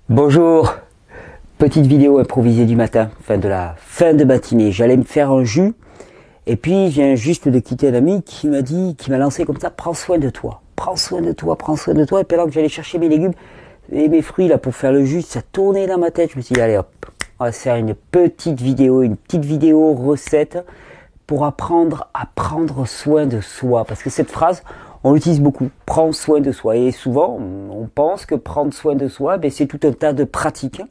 Bonjour, petite vidéo improvisée du matin, de la fin de matinée. J'allais me faire un jus et puis je viens juste de quitter un ami qui m'a lancé comme ça, prends soin de toi, prends soin de toi, prends soin de toi. Et puis alors que j'allais chercher mes légumes et mes fruits là pour faire le jus, ça tournait dans ma tête. Je me suis dit allez hop, on va se faire une petite vidéo recette pour apprendre à prendre soin de soi. Parce que cette phrase, on l'utilise beaucoup, prends soin de soi. Et souvent, on pense que prendre soin de soi, c'est tout un tas de pratiques.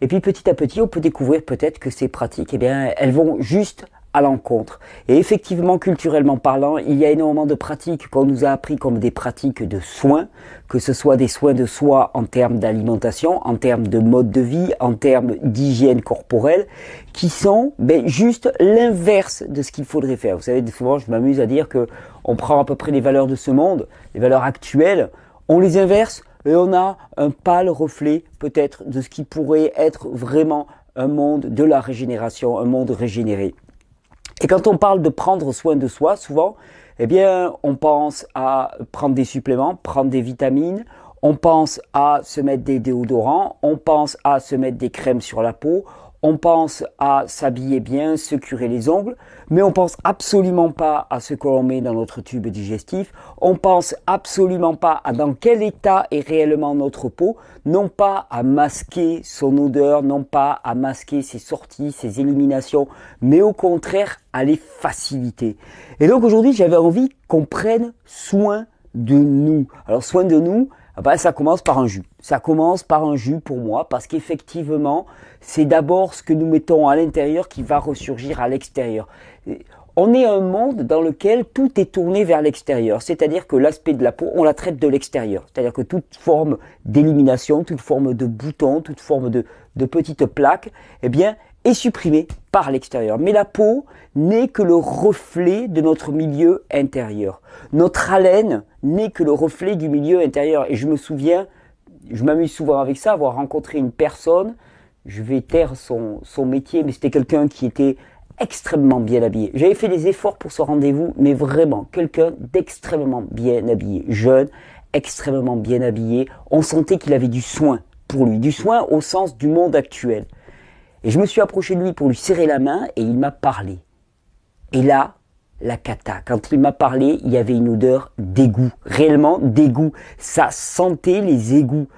Et puis petit à petit, on peut découvrir peut-être que ces pratiques, elles vont juste à l'encontre. Et effectivement, culturellement parlant, il y a énormément de pratiques qu'on nous a appris comme des pratiques de soins, que ce soit des soins de soi en termes d'alimentation, en termes de mode de vie, en termes d'hygiène corporelle, qui sont juste l'inverse de ce qu'il faudrait faire. Vous savez, souvent je m'amuse à dire que on prend à peu près les valeurs de ce monde, les valeurs actuelles, on les inverse et on a un pâle reflet peut-être de ce qui pourrait être vraiment un monde de la régénération, un monde régénéré. Et quand on parle de prendre soin de soi, souvent, on pense à prendre des suppléments, prendre des vitamines, on pense à se mettre des déodorants, on pense à se mettre des crèmes sur la peau, on pense à s'habiller bien, se curer les ongles, mais on pense absolument pas à ce que l'on met dans notre tube digestif, on pense absolument pas à dans quel état est réellement notre peau, non pas à masquer son odeur, non pas à masquer ses sorties, ses éliminations, mais au contraire à les faciliter. Et donc aujourd'hui, j'avais envie qu'on prenne soin de nous. Alors soin de nous, ça commence par un jus. Ça commence par un jus pour moi parce qu'effectivement, c'est d'abord ce que nous mettons à l'intérieur qui va ressurgir à l'extérieur. On est un monde dans lequel tout est tourné vers l'extérieur, c'est-à-dire que l'aspect de la peau, on la traite de l'extérieur. C'est-à-dire que toute forme d'élimination, toute forme de bouton, toute forme de petite plaque, est supprimée par l'extérieur. Mais la peau n'est que le reflet de notre milieu intérieur. Notre haleine n'est que le reflet du milieu intérieur. Et je me souviens, je m'amuse souvent avec ça, avoir rencontré une personne, je vais taire son métier, mais c'était quelqu'un qui était extrêmement bien habillé. J'avais fait des efforts pour ce rendez-vous, mais vraiment, quelqu'un d'extrêmement bien habillé, jeune, extrêmement bien habillé. On sentait qu'il avait du soin pour lui, du soin au sens du monde actuel. Et je me suis approché de lui pour lui serrer la main et il m'a parlé. Et là, la cata. Quand il m'a parlé, il y avait une odeur d'égout. Réellement d'égout. Ça sentait les égouts.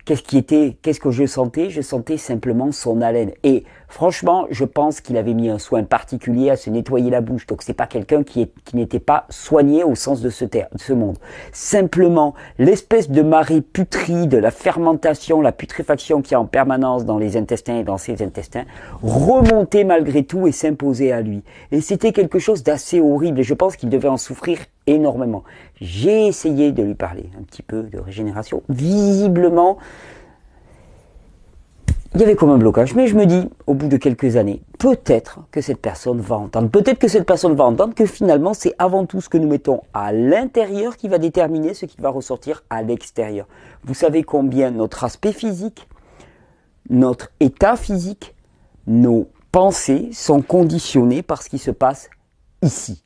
Qu'est-ce que je sentais? Je sentais simplement son haleine. Et franchement, je pense qu'il avait mis un soin particulier à se nettoyer la bouche. Donc c'est pas quelqu'un qui n'était pas soigné au sens de ce monde. Simplement, l'espèce de marée putride, la fermentation, la putréfaction qu'il y a en permanence dans les intestins et dans ses intestins, remontait malgré tout et s'imposait à lui. Et c'était quelque chose d'assez horrible. Et je pense qu'il devait en souffrir énormément. J'ai essayé de lui parler un petit peu de régénération. Visiblement, il y avait comme un blocage. Mais je me dis, au bout de quelques années, peut-être que cette personne va entendre. Peut-être que cette personne va entendre que finalement, c'est avant tout ce que nous mettons à l'intérieur qui va déterminer ce qui va ressortir à l'extérieur. Vous savez combien notre aspect physique, notre état physique, nos pensées sont conditionnées par ce qui se passe ici,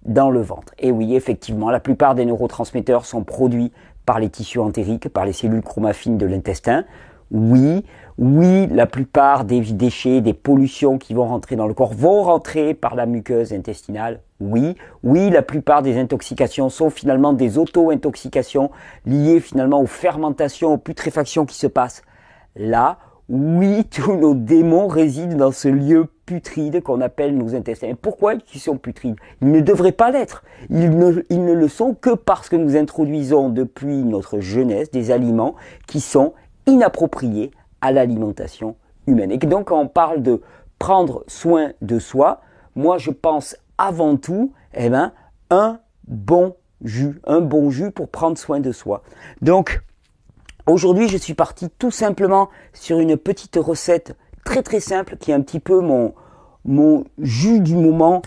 dans le ventre. Et oui, effectivement, la plupart des neurotransmetteurs sont produits par les tissus entériques, par les cellules chromaffines de l'intestin. Oui, la plupart des déchets, des pollutions qui vont rentrer dans le corps vont rentrer par la muqueuse intestinale. Oui, la plupart des intoxications sont finalement des auto-intoxications liées finalement aux fermentations, aux putréfactions qui se passent là. Oui, tous nos démons résident dans ce lieu putride qu'on appelle nos intestins. Et pourquoi ils sont putrides? Ils ne devraient pas l'être. Ils ne le sont que parce que nous introduisons depuis notre jeunesse des aliments qui sont inappropriés à l'alimentation humaine. Et donc quand on parle de prendre soin de soi, moi je pense avant tout un bon jus pour prendre soin de soi. Donc aujourd'hui, je suis parti tout simplement sur une petite recette très très simple qui est un petit peu mon jus du moment,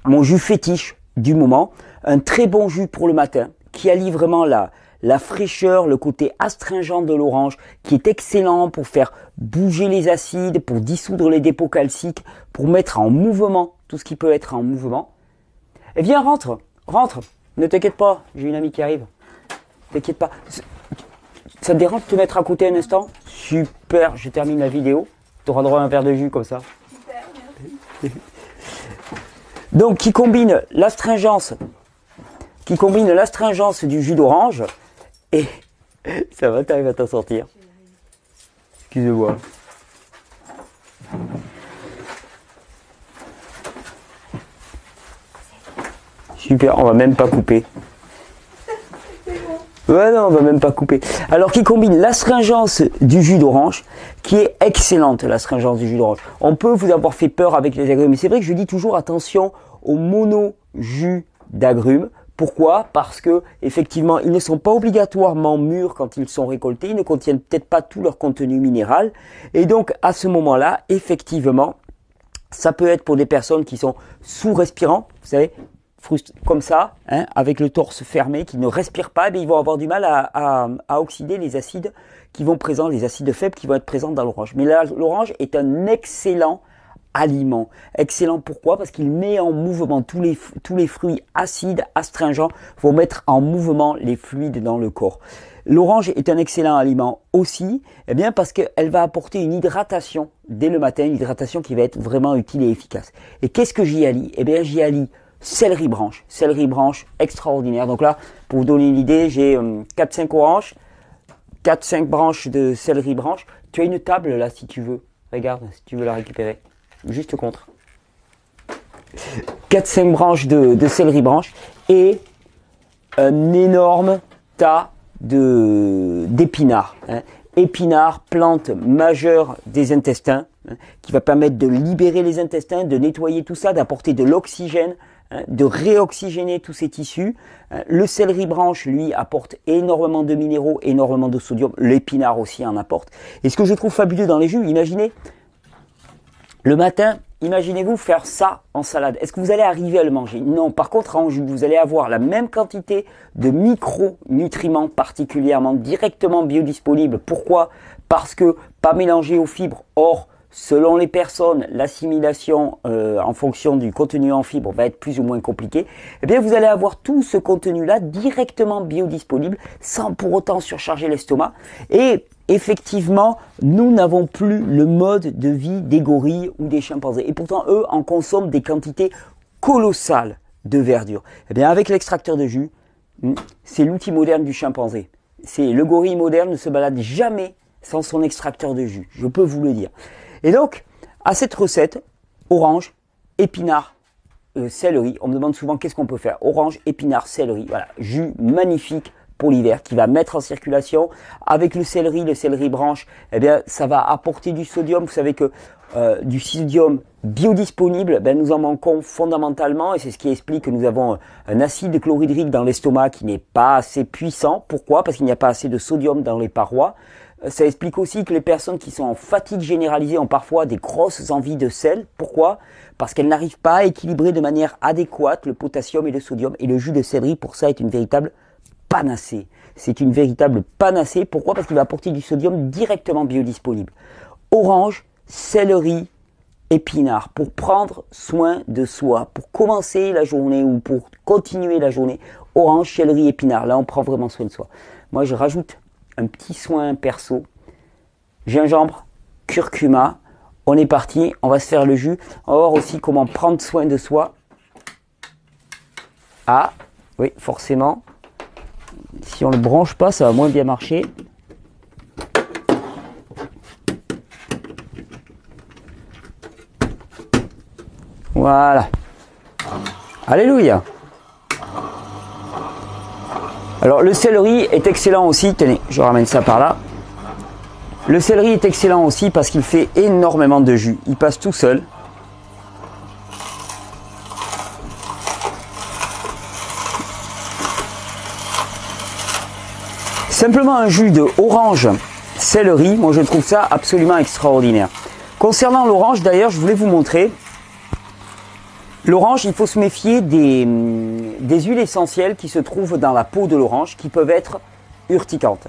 mon jus fétiche du moment. Un très bon jus pour le matin qui allie vraiment la fraîcheur, le côté astringent de l'orange qui est excellent pour faire bouger les acides, pour dissoudre les dépôts calciques, pour mettre en mouvement tout ce qui peut être en mouvement. Eh bien rentre, ne t'inquiète pas, j'ai une amie qui arrive. T'inquiète pas. Ça te dérange de te mettre à côté un instant? Super, je termine la vidéo. Tu auras droit à un verre de jus comme ça. Super, merci. Donc, qui combine l'astringence du jus d'orange et ça va, t'arrives à t'en sortir. Excusez-moi. Super, on va même pas couper. Ouais, non, on va même pas couper. Alors, qui combine l'astringence du jus d'orange, qui est excellente, l'astringence du jus d'orange. On peut vous avoir fait peur avec les agrumes, mais c'est vrai que je dis toujours attention au mono-jus d'agrumes. Pourquoi? Parce que, effectivement, ils ne sont pas obligatoirement mûrs quand ils sont récoltés. Ils ne contiennent peut-être pas tout leur contenu minéral. Et donc, à ce moment-là, effectivement, ça peut être pour des personnes qui sont sous-respirants, vous savez, comme ça, hein, avec le torse fermé, qui ne respirent pas, mais ils vont avoir du mal à oxyder les acides qui vont présents, les acides faibles qui vont être présents dans l'orange. Mais là, l'orange est un excellent aliment. Excellent pourquoi? Parce qu'il met en mouvement tous les fruits acides, astringents, vont mettre en mouvement les fluides dans le corps. L'orange est un excellent aliment aussi, eh bien parce qu'elle va apporter une hydratation dès le matin, une hydratation qui va être vraiment utile et efficace. Et qu'est-ce que j'y allie? Eh bien, j'y allie céleri branche extraordinaire. Donc là, pour vous donner une idée, j'ai 4-5 oranges, 4-5 branches de céleri branche. Tu as une table là si tu veux. Regarde, si tu veux la récupérer. Juste contre. 4-5 branches de céleri branche et un énorme tas d'épinards. Hein. Épinards, plante majeure des intestins, hein, qui va permettre de libérer les intestins, de nettoyer tout ça, d'apporter de l'oxygène, de réoxygéner tous ces tissus. Le céleri branche, lui, apporte énormément de minéraux, énormément de sodium. L'épinard aussi en apporte. Et ce que je trouve fabuleux dans les jus, imaginez, le matin, imaginez-vous faire ça en salade. Est-ce que vous allez arriver à le manger? Non. Par contre, en jus, vous allez avoir la même quantité de micronutriments particulièrement directement biodisponibles. Pourquoi? Parce que pas mélangés aux fibres. Or, selon les personnes, l'assimilation en fonction du contenu en fibres va être plus ou moins compliquée. Eh bien, vous allez avoir tout ce contenu-là directement biodisponible sans pour autant surcharger l'estomac. Et effectivement, nous n'avons plus le mode de vie des gorilles ou des chimpanzés. Et pourtant, eux en consomment des quantités colossales de verdure. Eh bien, avec l'extracteur de jus, c'est l'outil moderne du chimpanzé. Le gorille moderne ne se balade jamais sans son extracteur de jus. Je peux vous le dire. Et donc, à cette recette, orange, épinard, céleri, on me demande souvent qu'est-ce qu'on peut faire. Orange, épinard, céleri, voilà, jus magnifique pour l'hiver qui va mettre en circulation. Avec le céleri branche, eh bien, ça va apporter du sodium. Vous savez que du sodium biodisponible, ben, nous en manquons fondamentalement et c'est ce qui explique que nous avons un acide chlorhydrique dans l'estomac qui n'est pas assez puissant. Pourquoi? Parce qu'il n'y a pas assez de sodium dans les parois. Ça explique aussi que les personnes qui sont en fatigue généralisée ont parfois des grosses envies de sel. Pourquoi? Parce qu'elles n'arrivent pas à équilibrer de manière adéquate le potassium et le sodium. Et le jus de céleri, pour ça, est une véritable panacée. C'est une véritable panacée. Pourquoi? Parce qu'il va apporter du sodium directement biodisponible. Orange, céleri, épinard, pour prendre soin de soi, pour commencer la journée ou pour continuer la journée. Orange, céleri, épinard. Là, on prend vraiment soin de soi. Moi, je rajoute un petit soin perso, gingembre, curcuma, on est parti, on va se faire le jus, on va voir aussi comment prendre soin de soi. Ah, oui, forcément, si on ne le branche pas, ça va moins bien marcher. Voilà. Alléluia. Alors le céleri est excellent aussi, tenez, je ramène ça par là. Le céleri est excellent aussi parce qu'il fait énormément de jus, il passe tout seul. Simplement un jus de orange céleri, moi je trouve ça absolument extraordinaire. Concernant l'orange d'ailleurs, je voulais vous montrer. L'orange, il faut se méfier des huiles essentielles qui se trouvent dans la peau de l'orange, qui peuvent être urticantes.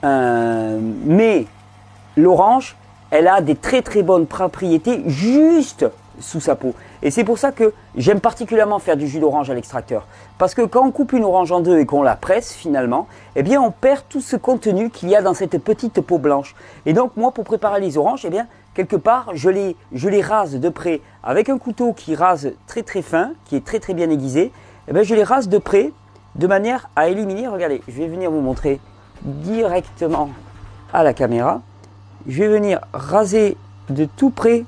Mais l'orange, elle a des très très bonnes propriétés juste sous sa peau. Et c'est pour ça que j'aime particulièrement faire du jus d'orange à l'extracteur. Parce que quand on coupe une orange en deux et qu'on la presse finalement, eh bien on perd tout ce contenu qu'il y a dans cette petite peau blanche. Et donc moi pour préparer les oranges, eh bien quelque part je les rase de près avec un couteau qui rase très très fin, qui est très très bien aiguisé. Eh bien je les rase de près de manière à éliminer, regardez, je vais venir vous montrer directement à la caméra. Je vais venir raser de tout près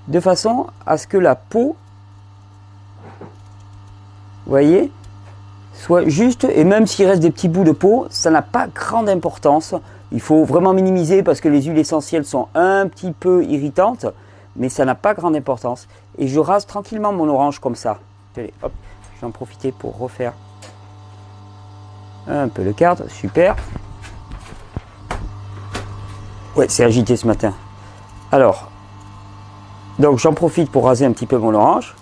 de façon à ce que la peau, vous voyez, soit juste, et même s'il reste des petits bouts de peau, ça n'a pas grande importance. Il faut vraiment minimiser parce que les huiles essentielles sont un petit peu irritantes, mais ça n'a pas grande importance. Et je rase tranquillement mon orange comme ça. Allez, hop, je vais en profiter pour refaire un peu le cadre, super. Ouais, c'est agité ce matin. Alors, donc j'en profite pour raser un petit peu mon orange.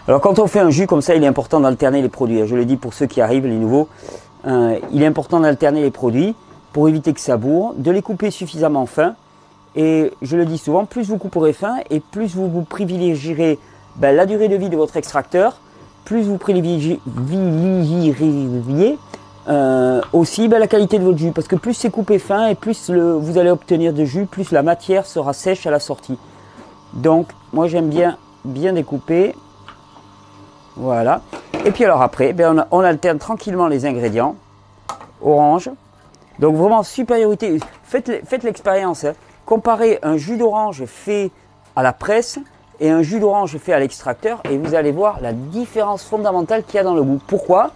Alors quand on fait un jus comme ça, il est important d'alterner les produits. Je le dis pour ceux qui arrivent, les nouveaux. Il est important d'alterner les produits pour éviter que ça bourre, de les couper suffisamment fins. Et je le dis souvent, plus vous couperez fin et plus vous privilégierez la durée de vie de votre extracteur, plus vous privilégierez aussi la qualité de votre jus. Parce que plus c'est coupé fin et plus vous allez obtenir de jus, plus la matière sera sèche à la sortie. Donc moi j'aime bien découper. Voilà. Et puis alors après, on alterne tranquillement les ingrédients. Orange. Donc vraiment supériorité. Faites l'expérience. Hein. Comparez un jus d'orange fait à la presse et un jus d'orange fait à l'extracteur et vous allez voir la différence fondamentale qu'il y a dans le goût. Pourquoi?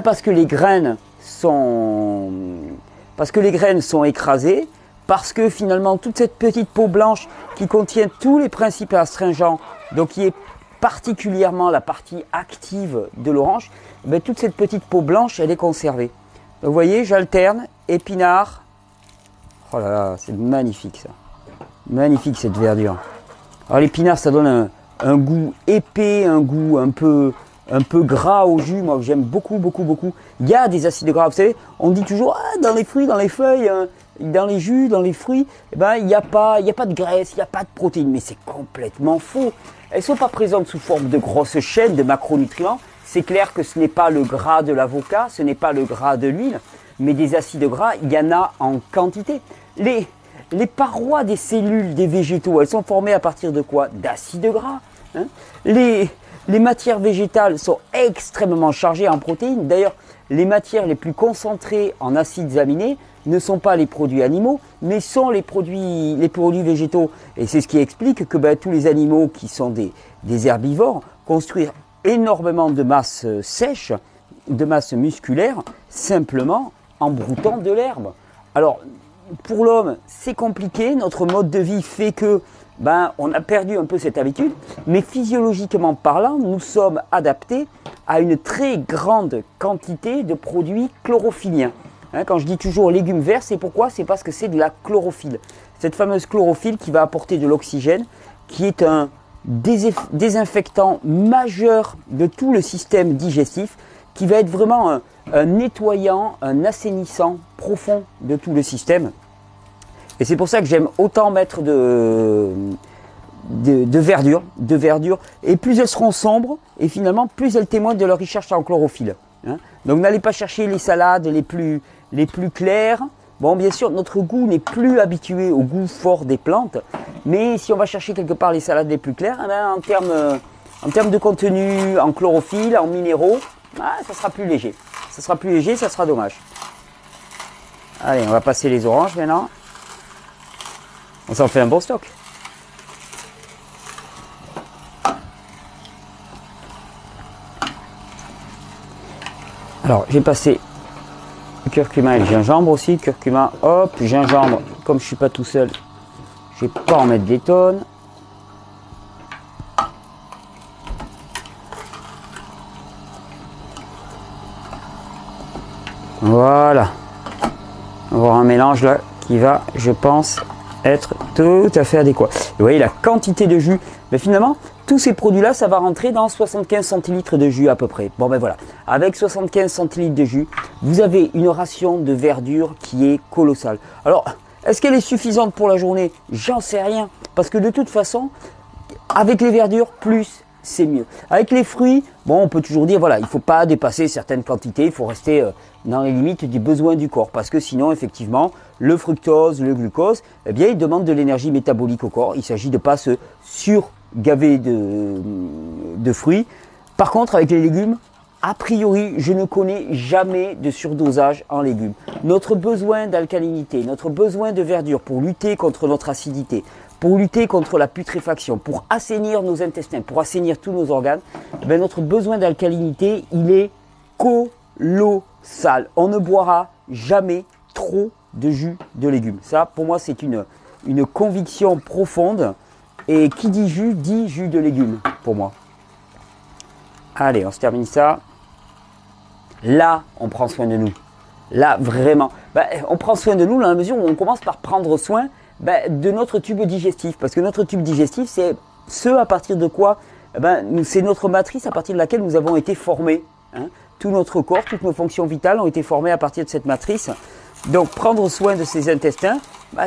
Parce que les graines sont écrasées, parce que finalement toute cette petite peau blanche qui contient tous les principes astringents, donc qui est particulièrement la partie active de l'orange, toute cette petite peau blanche elle est conservée. Donc, vous voyez, j'alterne épinards. Oh là là, c'est magnifique ça. Magnifique cette verdure. Alors l'épinard ça donne un goût épais, un goût un peu gras au jus, moi que j'aime beaucoup. Il y a des acides gras, vous savez, on dit toujours dans les fruits, dans les feuilles, dans les jus, dans les fruits, il n'y a pas de graisse, il n'y a pas de protéines, mais c'est complètement faux. Elles ne sont pas présentes sous forme de grosses chaînes de macronutriments. C'est clair que ce n'est pas le gras de l'avocat, ce n'est pas le gras de l'huile, mais des acides gras, il y en a en quantité. Les parois des cellules des végétaux, elles sont formées à partir de quoi? D'acides gras. Hein. Les matières végétales sont extrêmement chargées en protéines. D'ailleurs, les matières les plus concentrées en acides aminés ne sont pas les produits animaux, mais sont les produits végétaux. Et c'est ce qui explique que tous les animaux qui sont des herbivores construisent énormément de masse sèche, de masse musculaire, simplement en broutant de l'herbe. Alors, pour l'homme, c'est compliqué. Notre mode de vie fait que on a perdu un peu cette habitude, mais physiologiquement parlant, nous sommes adaptés à une très grande quantité de produits chlorophylliens. Hein, quand je dis toujours légumes verts, c'est pourquoi? C'est parce que c'est de la chlorophylle. Cette fameuse chlorophylle qui va apporter de l'oxygène, qui est un désinfectant majeur de tout le système digestif, qui va être vraiment un nettoyant, un assainissant profond de tout le système. Et c'est pour ça que j'aime autant mettre de verdure. Et plus elles seront sombres, et finalement, plus elles témoignent de leur recherche en chlorophylle. Hein. Donc n'allez pas chercher les salades les plus claires. Bon, bien sûr, notre goût n'est plus habitué au goût fort des plantes. Mais si on va chercher quelque part les salades les plus claires, en termes de contenu, en chlorophylle, en minéraux, ça sera plus léger. Ça sera plus léger, ça sera dommage. Allez, on va passer les oranges maintenant. On s'en fait un bon stock. Alors, j'ai passé le curcuma et le gingembre aussi. Curcuma, hop, gingembre, comme je ne suis pas tout seul, je ne vais pas en mettre des tonnes. Voilà. On va avoir un mélange là qui va, je pense, être tout à fait adéquat. Vous voyez la quantité de jus. Mais finalement, tous ces produits-là, ça va rentrer dans 75 centilitres de jus à peu près. Bon voilà. Avec 75 centilitres de jus, vous avez une ration de verdure qui est colossale. Alors, est-ce qu'elle est suffisante pour la journée? J'en sais rien. Parce que de toute façon, avec les verdures, plus c'est mieux. Avec les fruits, bon, on peut toujours dire, voilà, il ne faut pas dépasser certaines quantités, il faut rester dans les limites des besoins du corps, parce que sinon, effectivement, le fructose, le glucose, eh bien, ils demandent de l'énergie métabolique au corps. Il s'agit de ne pas se surgaver de fruits. Par contre, avec les légumes, a priori, je ne connais jamais de surdosage en légumes. Notre besoin d'alcalinité, notre besoin de verdure pour lutter contre notre acidité, pour lutter contre la putréfaction, pour assainir nos intestins, pour assainir tous nos organes, ben notre besoin d'alcalinité, il est colossal. On ne boira jamais trop de jus de légumes. Ça, pour moi, c'est une conviction profonde. Et qui dit jus de légumes, pour moi. Allez, on se termine ça. Là, on prend soin de nous. Là, vraiment. Ben, on prend soin de nous dans la mesure où on commence par prendre soin de notre tube digestif. Parce que notre tube digestif, c'est ce à partir de quoi c'est notre matrice à partir de laquelle nous avons été formés. Hein. Tout notre corps, toutes nos fonctions vitales ont été formées à partir de cette matrice. Donc, prendre soin de ses intestins,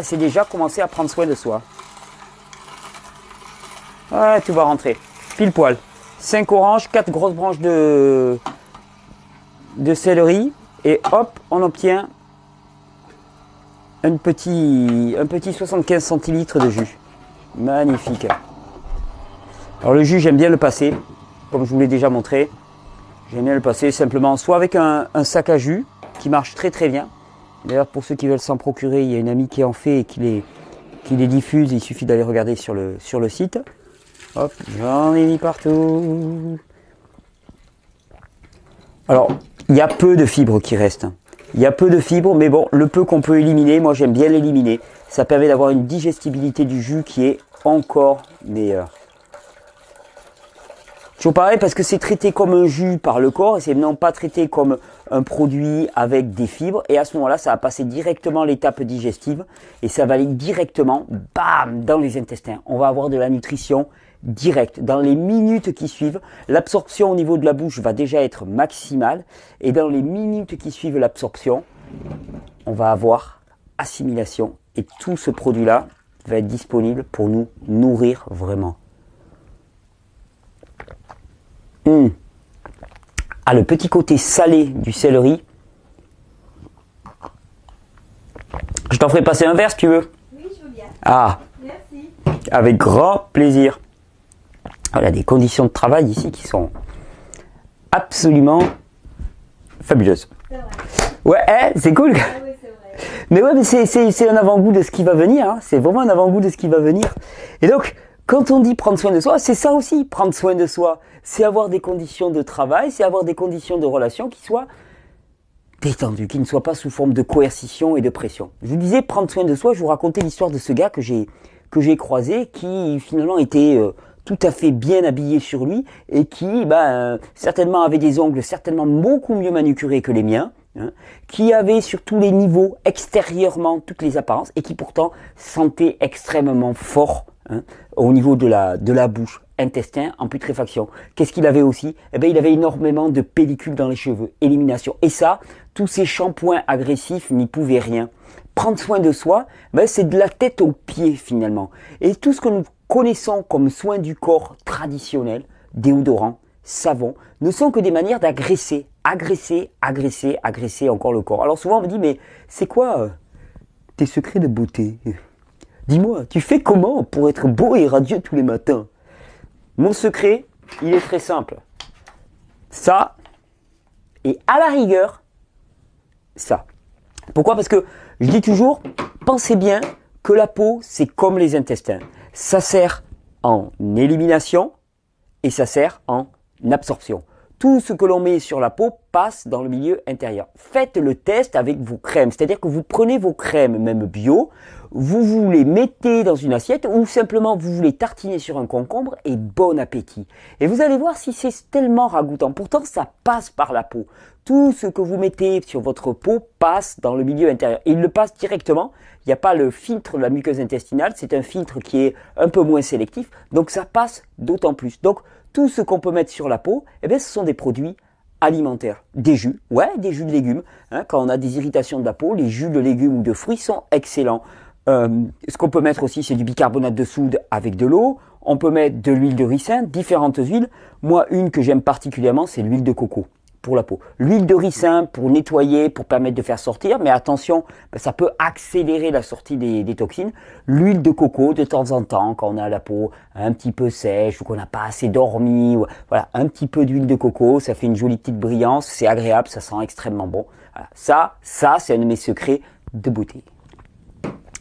c'est déjà commencer à prendre soin de soi. Ouais, tout va rentrer. Pile poil. 5 oranges, 4 grosses branches de céleri. Et hop, on obtient un petit 75 centilitres de jus. Magnifique. Alors le jus, j'aime bien le passer, comme je vous l'ai déjà montré. J'aime bien le passer simplement, soit avec un sac à jus, qui marche très très bien. D'ailleurs, pour ceux qui veulent s'en procurer, il y a une amie qui en fait et qui les diffuse. Il suffit d'aller regarder sur le site. Hop, j'en ai mis partout. Alors, il y a peu de fibres qui restent. Il y a peu de fibres, mais bon, le peu qu'on peut éliminer, moi j'aime bien l'éliminer. Ça permet d'avoir une digestibilité du jus qui est encore meilleure. Toujours pareil, parce que c'est traité comme un jus par le corps, et c'est non pas traité comme un produit avec des fibres. Et à ce moment-là, ça va passer directement l'étape digestive, et ça va aller directement, bam, dans les intestins. On va avoir de la nutrition direct. Dans les minutes qui suivent, l'absorption au niveau de la bouche va déjà être maximale. Et dans les minutes qui suivent l'absorption, on va avoir assimilation. Et tout ce produit-là va être disponible pour nous nourrir vraiment. Ah, le petit côté salé du céleri. Je t'en ferai passer un verre si tu veux. Oui, je veux bien. Ah, Merci. avec grand plaisir. Voilà, des conditions de travail ici qui sont absolument fabuleuses. C'est vrai. Ouais, c'est cool. Ah oui, c'est vrai. Mais ouais, mais c'est un avant-goût de ce qui va venir. Hein. C'est vraiment un avant-goût de ce qui va venir. Et donc, quand on dit prendre soin de soi, c'est ça aussi, prendre soin de soi. C'est avoir des conditions de travail, c'est avoir des conditions de relation qui soient détendues, qui ne soient pas sous forme de coercition et de pression. Je vous disais, prendre soin de soi, je vous racontais l'histoire de ce gars que j'ai croisé, qui finalement était tout à fait bien habillé sur lui et qui certainement avait des ongles certainement beaucoup mieux manucurés que les miens, hein, qui avait sur tous les niveaux extérieurement toutes les apparences et qui pourtant sentait extrêmement fort, hein, au niveau de la bouche, intestin en putréfaction. Qu'est-ce qu'il avait aussi? Eh bien, il avait énormément de pellicules dans les cheveux, élimination. Et ça, tous ces shampoings agressifs n'y pouvaient rien. Prendre soin de soi, c'est de la tête aux pieds finalement. Et tout ce que nous connaissons comme soins du corps traditionnels, déodorants, savons, ne sont que des manières d'agresser, agresser encore le corps. Alors souvent on me dit, mais c'est quoi tes secrets de beauté? Dis-moi, tu fais comment pour être beau et radieux tous les matins? Mon secret, il est très simple. Ça, et à la rigueur, ça. Pourquoi? Parce que je dis toujours, pensez bien que la peau, c'est comme les intestins. Ça sert en élimination et ça sert en absorption. Tout ce que l'on met sur la peau passe dans le milieu intérieur. Faites le test avec vos crèmes, c'est-à-dire que vous prenez vos crèmes, même bio, vous les mettez dans une assiette ou simplement vous les tartinez sur un concombre et bon appétit. Et vous allez voir si c'est tellement ragoûtant. Pourtant, ça passe par la peau. Tout ce que vous mettez sur votre peau passe dans le milieu intérieur. Et il le passe directement. Il n'y a pas le filtre de la muqueuse intestinale. C'est un filtre qui est un peu moins sélectif. Donc ça passe d'autant plus. Donc tout ce qu'on peut mettre sur la peau, eh bien, ce sont des produits alimentaires. Des jus, des jus de légumes. Hein, quand on a des irritations de la peau, les jus de légumes ou de fruits sont excellents. Ce qu'on peut mettre aussi, c'est du bicarbonate de soude avec de l'eau. On peut mettre de l'huile de ricin, différentes huiles. Moi, une que j'aime particulièrement, c'est l'huile de coco pour la peau. L'huile de ricin pour nettoyer, pour permettre de faire sortir, mais attention, ça peut accélérer la sortie des toxines. L'huile de coco, de temps en temps, quand on a la peau un petit peu sèche ou qu'on n'a pas assez dormi, voilà, un petit peu d'huile de coco, ça fait une jolie petite brillance, c'est agréable, ça sent extrêmement bon. Voilà. Ça, c'est un de mes secrets de beauté.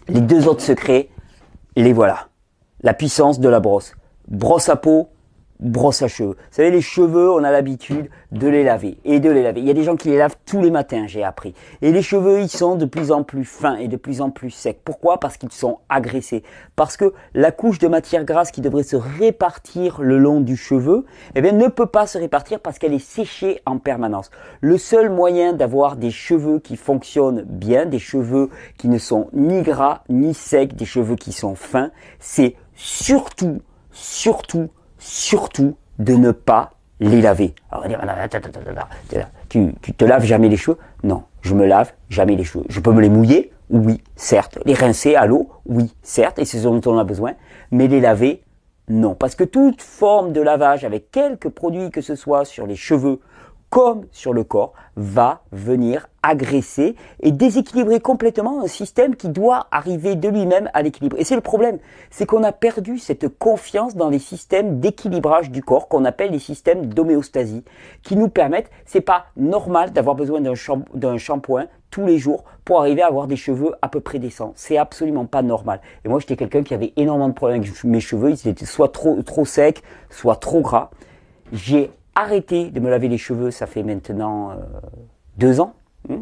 Les deux autres secrets, les voilà. La puissance de la brosse. Brosse à peau, brosse à cheveux. Vous savez, les cheveux, on a l'habitude de les laver et de les laver. Il y a des gens qui les lavent tous les matins, j'ai appris. Et les cheveux, ils sont de plus en plus fins et de plus en plus secs. Pourquoi? Parce qu'ils sont agressés. Parce que la couche de matière grasse qui devrait se répartir le long du cheveu, eh bien, ne peut pas se répartir parce qu'elle est séchée en permanence. Le seul moyen d'avoir des cheveux qui fonctionnent bien, des cheveux qui ne sont ni gras ni secs, des cheveux qui sont fins, c'est surtout de ne pas les laver. Alors on va dire, tu te laves jamais les cheveux? Non, je me lave jamais les cheveux. Je peux me les mouiller? Oui, certes. Les rincer à l'eau? Oui, certes, et c'est ce dont on a besoin. Mais les laver? Non. Parce que toute forme de lavage avec quelques produits que ce soit sur les cheveux comme sur le corps, va venir agresser et déséquilibrer complètement un système qui doit arriver de lui-même à l'équilibre. Et c'est le problème, c'est qu'on a perdu cette confiance dans les systèmes d'équilibrage du corps qu'on appelle les systèmes d'homéostasie, qui nous permettent, c'est pas normal d'avoir besoin d'un shampoing tous les jours pour arriver à avoir des cheveux à peu près décents. C'est absolument pas normal. Et moi, j'étais quelqu'un qui avait énormément de problèmes avec mes cheveux, ils étaient soit trop secs, soit trop gras. J'ai arrêté de me laver les cheveux, ça fait maintenant 2 ans.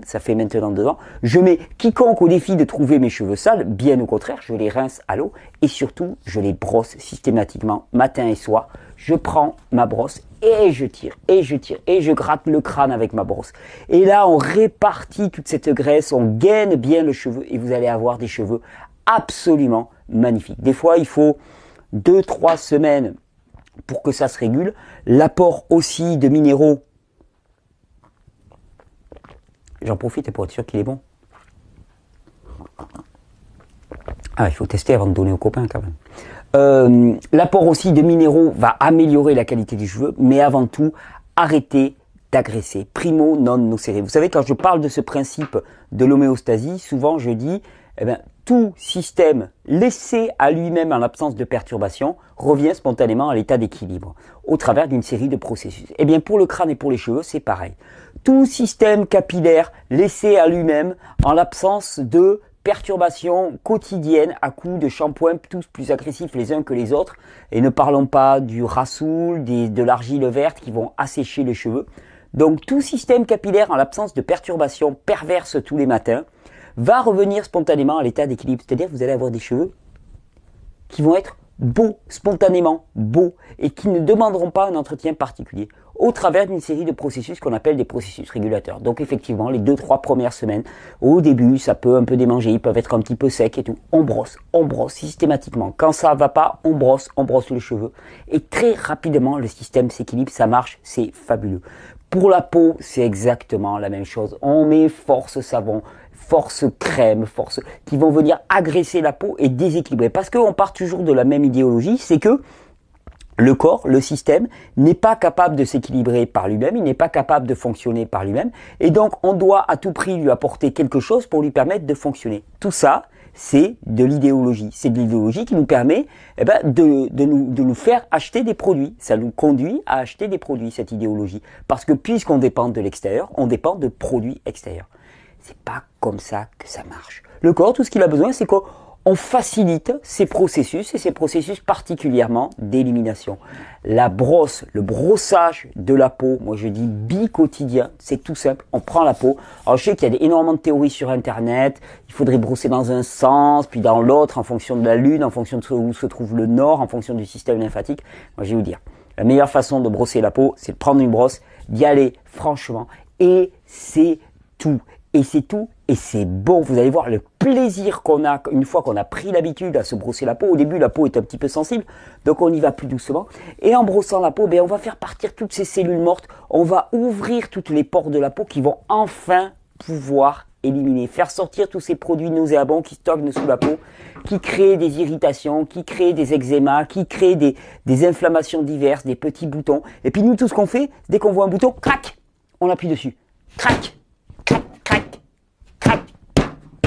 Ça fait maintenant 2 ans. Je mets quiconque au défi de trouver mes cheveux sales, bien au contraire, je les rince à l'eau et surtout, je les brosse systématiquement matin et soir. Je prends ma brosse et je tire, et je tire, et je gratte le crâne avec ma brosse. Et là, on répartit toute cette graisse, on gaine bien le cheveu et vous allez avoir des cheveux absolument magnifiques. Des fois, il faut 2-3 semaines pour que ça se régule. L'apport aussi de minéraux, j'en profite pour être sûr qu'il est bon. Ah, il faut tester avant de donner aux copains quand même. L'apport aussi de minéraux va améliorer la qualité du cheveu, mais avant tout, arrêtez d'agresser. Primo non nocere. Vous savez, quand je parle de ce principe de l'homéostasie, souvent je dis, tout système laissé à lui-même en l'absence de perturbation revient spontanément à l'état d'équilibre au travers d'une série de processus. Et bien pour le crâne et pour les cheveux, c'est pareil. Tout système capillaire laissé à lui-même en l'absence de perturbations quotidiennes à coups de shampoings tous plus agressifs les uns que les autres. Et ne parlons pas du rassoul, de l'argile verte qui vont assécher les cheveux. Donc tout système capillaire en l'absence de perturbations perverses tous les matins va revenir spontanément à l'état d'équilibre. C'est-à-dire que vous allez avoir des cheveux qui vont être beaux, spontanément beaux, et qui ne demanderont pas un entretien particulier, au travers d'une série de processus qu'on appelle des processus régulateurs. Donc effectivement, les 2-3 premières semaines, au début, ça peut un peu démanger, ils peuvent être un petit peu secs et tout. On brosse systématiquement. Quand ça va pas, on brosse les cheveux. Et très rapidement, le système s'équilibre, ça marche, c'est fabuleux. Pour la peau, c'est exactement la même chose. On met force savon, force crème, force qui vont venir agresser la peau et déséquilibrer. Parce qu'on part toujours de la même idéologie, c'est que le corps, le système, n'est pas capable de s'équilibrer par lui-même, il n'est pas capable de fonctionner par lui-même. Et donc, on doit à tout prix lui apporter quelque chose pour lui permettre de fonctionner. Tout ça, c'est de l'idéologie. C'est de l'idéologie qui nous permet de nous faire acheter des produits. Ça nous conduit à acheter des produits, cette idéologie. Parce que puisqu'on dépend de l'extérieur, on dépend de produits extérieurs. C'est pas comme ça que ça marche. Le corps, tout ce qu'il a besoin, c'est qu'on facilite ces processus, et ces processus particulièrement d'élimination. La brosse, le brossage de la peau, moi je dis bi-quotidien, c'est tout simple, on prend la peau. Alors je sais qu'il y a énormément de théories sur internet, il faudrait brosser dans un sens, puis dans l'autre, en fonction de la lune, en fonction de où se trouve le nord, en fonction du système lymphatique. Moi je vais vous dire, la meilleure façon de brosser la peau, c'est de prendre une brosse, d'y aller franchement, et c'est tout. Et c'est tout, et c'est bon. Vous allez voir le plaisir qu'on a une fois qu'on a pris l'habitude à se brosser la peau. Au début, la peau est un petit peu sensible, donc on y va plus doucement. Et en brossant la peau, on va faire partir toutes ces cellules mortes. On va ouvrir toutes les pores de la peau qui vont enfin pouvoir éliminer, faire sortir tous ces produits nauséabonds qui stagnent sous la peau, qui créent des irritations, qui créent des eczémas, qui créent des inflammations diverses, des petits boutons. Et puis nous, tout ce qu'on fait, dès qu'on voit un bouton, crac, on appuie dessus. Crac, crac, crac, crac.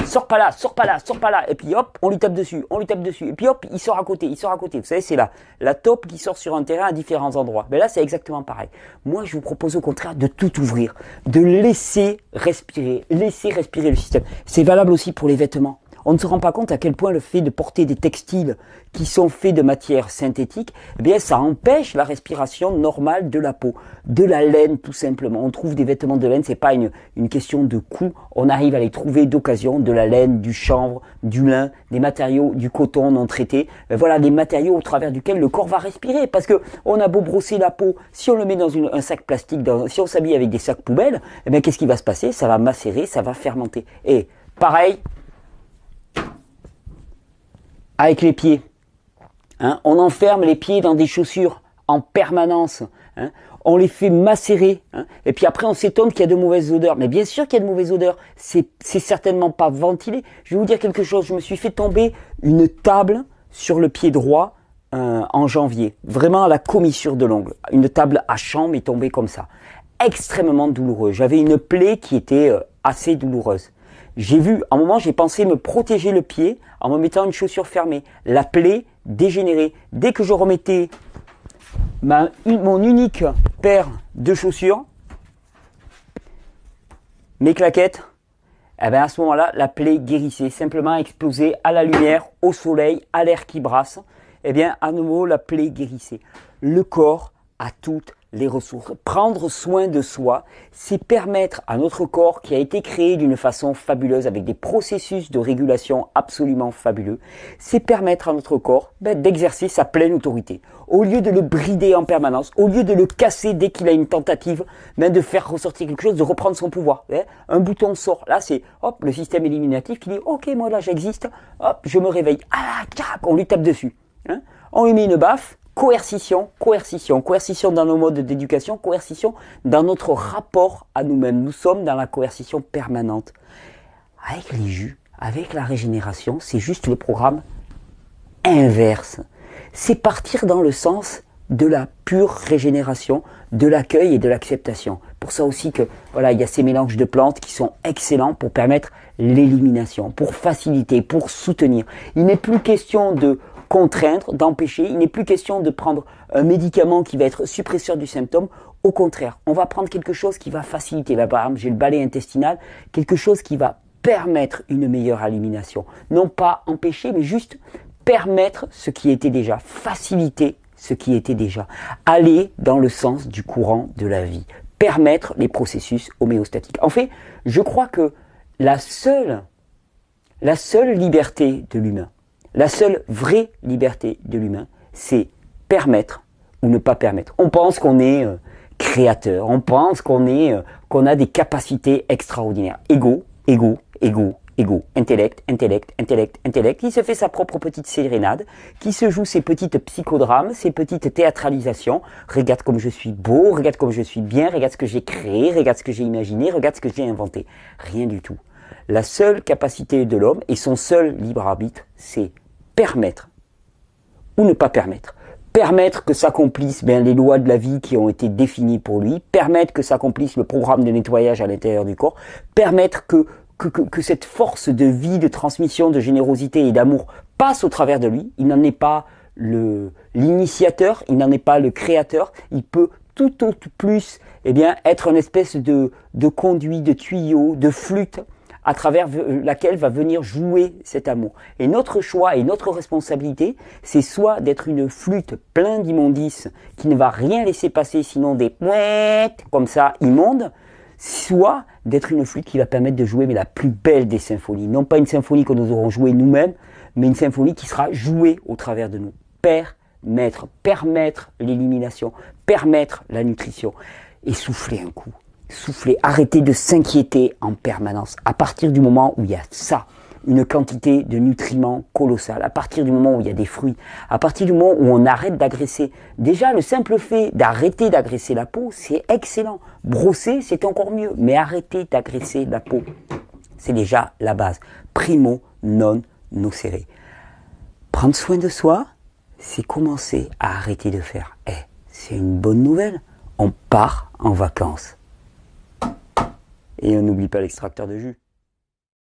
Sors pas là, sors pas là, sors pas là. Et puis hop, on lui tape dessus, on lui tape dessus. Et puis hop, il sort à côté, il sort à côté. Vous savez, c'est la taupe qui sort sur un terrain à différents endroits. Mais là, c'est exactement pareil. Moi, je vous propose au contraire de tout ouvrir, de laisser respirer le système. C'est valable aussi pour les vêtements. On ne se rend pas compte à quel point le fait de porter des textiles qui sont faits de matière synthétique, eh bien, ça empêche la respiration normale de la peau, de la laine tout simplement. On trouve des vêtements de laine, c'est pas une question de coût. On arrive à les trouver d'occasion, de la laine, du chanvre, du lin, des matériaux, du coton non traité. Voilà des matériaux au travers duquel le corps va respirer. Parce que on a beau brosser la peau, si on le met dans un sac plastique, si on s'habille avec des sacs poubelles, eh bien, qu'est-ce qui va se passer? Ça va macérer, ça va fermenter. Et pareil, avec les pieds, hein, on enferme les pieds dans des chaussures en permanence, hein, on les fait macérer, hein, et puis après on s'étonne qu'il y a de mauvaises odeurs. Mais bien sûr qu'il y a de mauvaises odeurs, c'est certainement pas ventilé. Je vais vous dire quelque chose, je me suis fait tomber une table sur le pied droit en janvier, vraiment à la commissure de l'ongle. Une table à champ m'est tombée comme ça, extrêmement douloureux. J'avais une plaie qui était assez douloureuse. J'ai vu, à un moment, j'ai pensé me protéger le pied en me mettant une chaussure fermée. La plaie dégénérait. Dès que je remettais mon unique paire de chaussures, mes claquettes, eh bien à ce moment-là, la plaie guérissait. Simplement exposée à la lumière, au soleil, à l'air qui brasse. Eh bien, à nouveau, la plaie guérissait. Le corps a toutes les ressources. Prendre soin de soi, c'est permettre à notre corps, qui a été créé d'une façon fabuleuse, avec des processus de régulation absolument fabuleux, c'est permettre à notre corps d'exercer sa pleine autorité. Au lieu de le brider en permanence, au lieu de le casser dès qu'il a une tentative, de faire ressortir quelque chose, de reprendre son pouvoir. Un bouton sort. Là, c'est hop, le système éliminatif qui dit « Ok, moi là j'existe, hop, je me réveille. » Ah, tac, on lui tape dessus. On lui met une baffe. Coercition dans nos modes d'éducation, coercition dans notre rapport à nous-mêmes. Nous sommes dans la coercition permanente. Avec les jus, avec la régénération, c'est juste le programme inverse. C'est partir dans le sens de la pure régénération, de l'accueil et de l'acceptation. Pour ça aussi que voilà, il y a ces mélanges de plantes qui sont excellents pour permettre l'élimination, pour faciliter, pour soutenir. Il n'est plus question de contraindre, d'empêcher. Il n'est plus question de prendre un médicament qui va être suppresseur du symptôme. Au contraire, on va prendre quelque chose qui va faciliter. Là, par exemple, j'ai le balai intestinal, quelque chose qui va permettre une meilleure élimination. Non pas empêcher, mais juste permettre ce qui était déjà, faciliter ce qui était déjà, aller dans le sens du courant de la vie, permettre les processus homéostatiques. En fait, je crois que la seule liberté de l'humain, la seule vraie liberté de l'humain, c'est permettre ou ne pas permettre. On pense qu'on est créateur, on pense qu'on a des capacités extraordinaires. Ego, intellect, il se fait sa propre petite sérénade, qui se joue ses petites psychodrames, ses petites théâtralisations. Regarde comme je suis beau, regarde comme je suis bien, regarde ce que j'ai créé, regarde ce que j'ai imaginé, regarde ce que j'ai inventé. Rien du tout. La seule capacité de l'homme et son seul libre arbitre, c'est permettre ou ne pas permettre. Permettre que s'accomplissent les lois de la vie qui ont été définies pour lui, permettre que s'accomplisse le programme de nettoyage à l'intérieur du corps, permettre que cette force de vie, de transmission, de générosité et d'amour passe au travers de lui. Il n'en est pas l'initiateur, il n'en est pas le créateur, il peut tout au plus être une espèce de conduit, de tuyau, de flûte à travers laquelle va venir jouer cet amour. Et notre choix et notre responsabilité, c'est soit d'être une flûte pleine d'immondices qui ne va rien laisser passer, sinon des mouettes comme ça immondes, soit d'être une flûte qui va permettre de jouer la plus belle des symphonies. Non pas une symphonie que nous aurons jouée nous-mêmes, mais une symphonie qui sera jouée au travers de nous. Permettre l'élimination, permettre la nutrition et souffler un coup. Souffler, arrêter de s'inquiéter en permanence. À partir du moment où il y a ça, une quantité de nutriments colossale, à partir du moment où il y a des fruits, à partir du moment où on arrête d'agresser, déjà le simple fait d'arrêter d'agresser la peau, c'est excellent. Brosser, c'est encore mieux, mais arrêter d'agresser la peau, C'est déjà la base. Primo non nocere. Prendre soin de soi, c'est commencer à arrêter de faire. C'est une bonne nouvelle. On part en vacances. Et on n'oublie pas l'extracteur de jus.